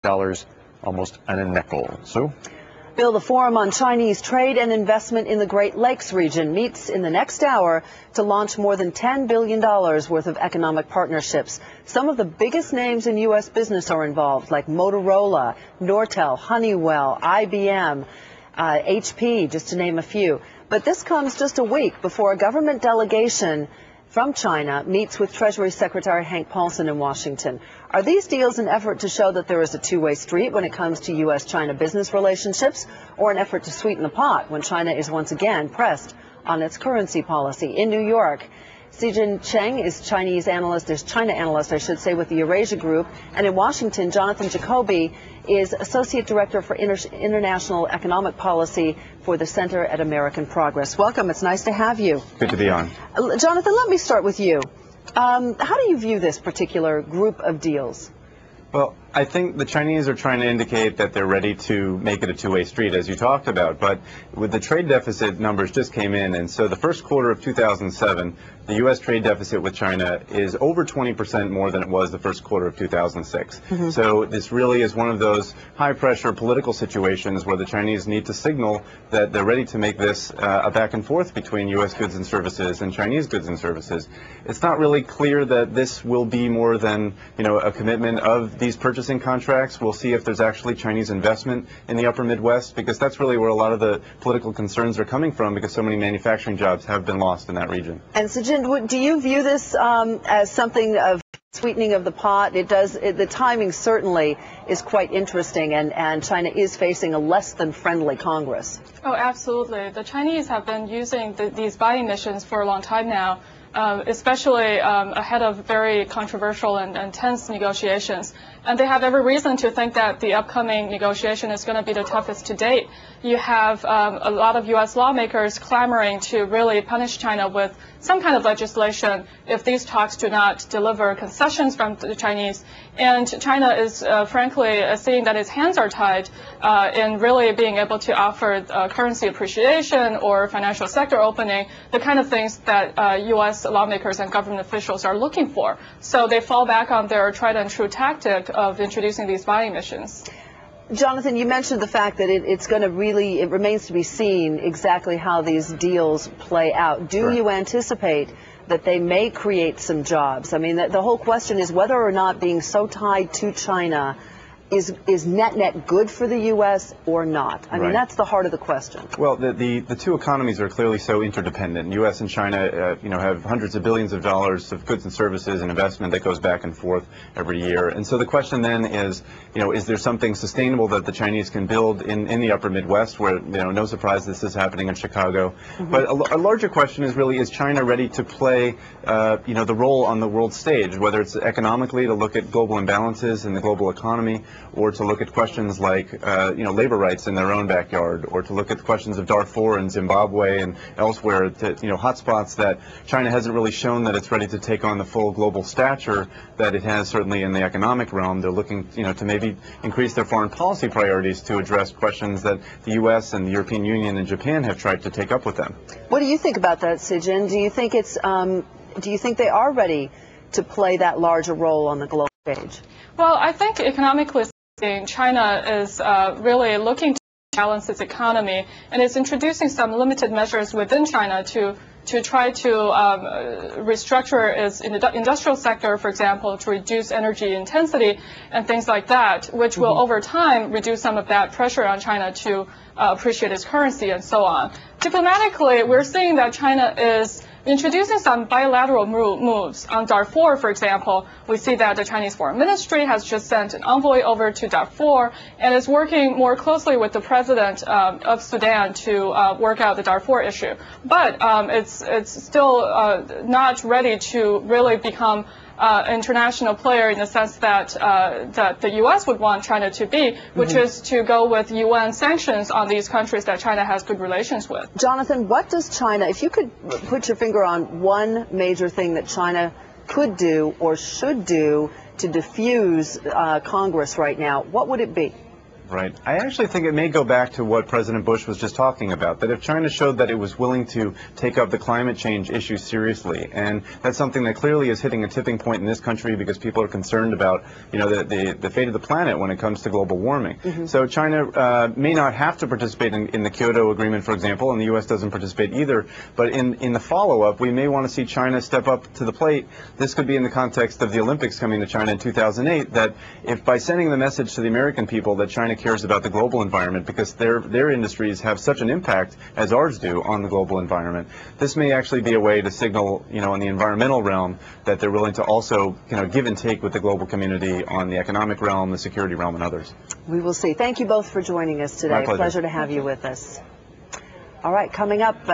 almost and a nickel. So, Bill, the Forum on Chinese Trade and Investment in the Great Lakes region meets in the next hour to launch more than $10 billion worth of economic partnerships. Some of the biggest names in U.S. business are involved, like Motorola, Nortel, Honeywell, IBM, HP, just to name a few. But this comes just a week before a government delegation from China meets with Treasury Secretary Hank Paulson in Washington. Are these deals an effort to show that there is a two-way street when it comes to U.S.-China business relationships, or an effort to sweeten the pot when China is once again pressed on its currency policy? In New York, Xijin Cheng is China analyst, I should say, with the Eurasia Group. And in Washington, Jonathan Jacoby is Associate Director for International Economic Policy for the Center at American Progress. Welcome. It's nice to have you. Good to be on. Jonathan, let me start with you. How do you view this particular group of deals? Well, I think the Chinese are trying to indicate that they're ready to make it a two-way street, as you talked about. But with the trade deficit numbers just came in, and so the first quarter of 2007, the U.S. trade deficit with China is over 20% more than it was the first quarter of 2006. So this really is one of those high-pressure political situations where the Chinese need to signal that they're ready to make this a back and forth between U.S. goods and services and Chinese goods and services. It's not really clear that this will be more than, a commitment of these purchases contracts. We'll see if there's actually Chinese investment in the upper Midwest, because that's really where a lot of the political concerns are coming from, because so many manufacturing jobs have been lost in that region. And Xijin, do you view this as something of sweetening of the pot? The timing certainly is quite interesting, and China is facing a less than friendly Congress. Oh, absolutely. The Chinese have been using these buying missions for a long time now, especially ahead of very controversial and tense negotiations. And they have every reason to think that the upcoming negotiation is going to be the toughest to date. You have a lot of U.S. lawmakers clamoring to really punish China with some kind of legislation if these talks do not deliver concessions from the Chinese. And China is, frankly, seeing that its hands are tied in really being able to offer currency appreciation or financial sector opening, the kind of things that U.S. lawmakers and government officials are looking for. So they fall back on their tried and true tactic of introducing these buying missions. Jonathan, you mentioned the fact that it remains to be seen exactly how these deals play out. Do you anticipate that they may create some jobs? I mean, the whole question is whether or not being so tied to China is net good for the U.S. or not? I mean, that's the heart of the question. Well, the two economies are clearly so interdependent. U.S. and China, have hundreds of billions of dollars of goods and services and investment that goes back and forth every year. And so the question then is, is there something sustainable that the Chinese can build in the upper Midwest, where, no surprise this is happening in Chicago. But a larger question is really, is China ready to play, the role on the world stage, whether it's economically to look at global imbalances in the global economy, or to look at questions like, labor rights in their own backyard, or to look at the questions of Darfur and Zimbabwe and elsewhere, hotspots that China hasn't really shown that it's ready to take on the full global stature that it has certainly in the economic realm. They're looking, to maybe increase their foreign policy priorities to address questions that the U.S. and the European Union and Japan have tried to take up with them. What do you think about that, Xijin? Do you think they are ready to play that larger role on the global stage? Well, I think economically speaking, China is really looking to balance its economy, and it's introducing some limited measures within China to try to restructure its industrial sector, for example, to reduce energy intensity and things like that, which will over time reduce some of that pressure on China to appreciate its currency and so on. Diplomatically, we're seeing that China is introducing some bilateral moves. On Darfur, for example, we see that the Chinese Foreign Ministry has just sent an envoy over to Darfur and is working more closely with the president of Sudan to work out the Darfur issue. But it's still not ready to really become international player in the sense that that the U.S. would want China to be, which is to go with UN sanctions on these countries that China has good relations with. Jonathan, what does China, if you could put your finger on one major thing that China could do or should do to diffuse Congress right now, what would it be? Right. I actually think it may go back to what President Bush was just talking about, that if China showed that it was willing to take up the climate change issue seriously, and that's something that clearly is hitting a tipping point in this country because people are concerned about, the fate of the planet when it comes to global warming. So China may not have to participate in the Kyoto Agreement, for example, and the U.S. doesn't participate either, but in the follow-up, we may want to see China step up to the plate. This could be in the context of the Olympics coming to China in 2008, that if by sending the message to the American people that China cares about the global environment because their industries have such an impact as ours do on the global environment, this may actually be a way to signal, in the environmental realm that they're willing to also, give and take with the global community on the economic realm, the security realm, and others. We will see. Thank you both for joining us today. My pleasure. Pleasure to have you with us. All right, coming up.